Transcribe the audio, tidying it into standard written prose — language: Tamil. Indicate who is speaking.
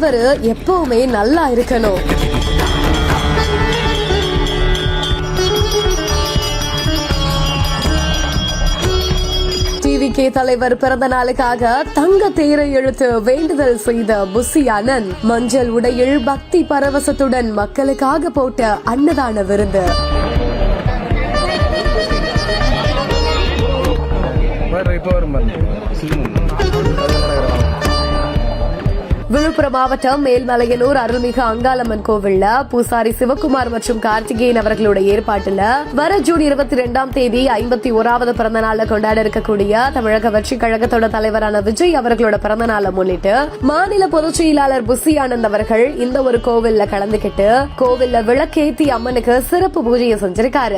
Speaker 1: தலைவர் எப்பவுமே நல்லா இருக்கணும். டிவிகே தலைவர் பிறந்த நாளுக்காக தங்க தேரை இழுத்து வேண்டுதல் செய்த புசி ஆனந்த் மஞ்சள் உடையில் பக்தி பரவசத்துடன் மக்களுக்காக போட்ட அன்னதான விருந்து. விழுப்புரம் மாவட்டம் மேல்மலையனூர் அருள்மிகு அங்காளம்மன் கோவில்ல பூசாரி சிவகுமார் மற்றும் கார்த்திகேயன் அவர்களோட ஏற்பாட்டுல வர ஜூன் 22ஆம் தேதி 51வது பிறந்த நாள கொண்டாட இருக்கக்கூடிய தமிழக வெற்றி கழகத்தோட தலைவரான விஜய் அவர்களோட பிறந்த நாளை முன்னிட்டு மாநில பொதுச் செயலாளர் புசி ஆனந்த் அவர்கள் இந்த ஒரு கோவில்ல கலந்துகிட்டு கோவில்ல விளக்கேத்தி அம்மனுக்கு சிறப்பு பூஜையை செஞ்சிருக்காரு.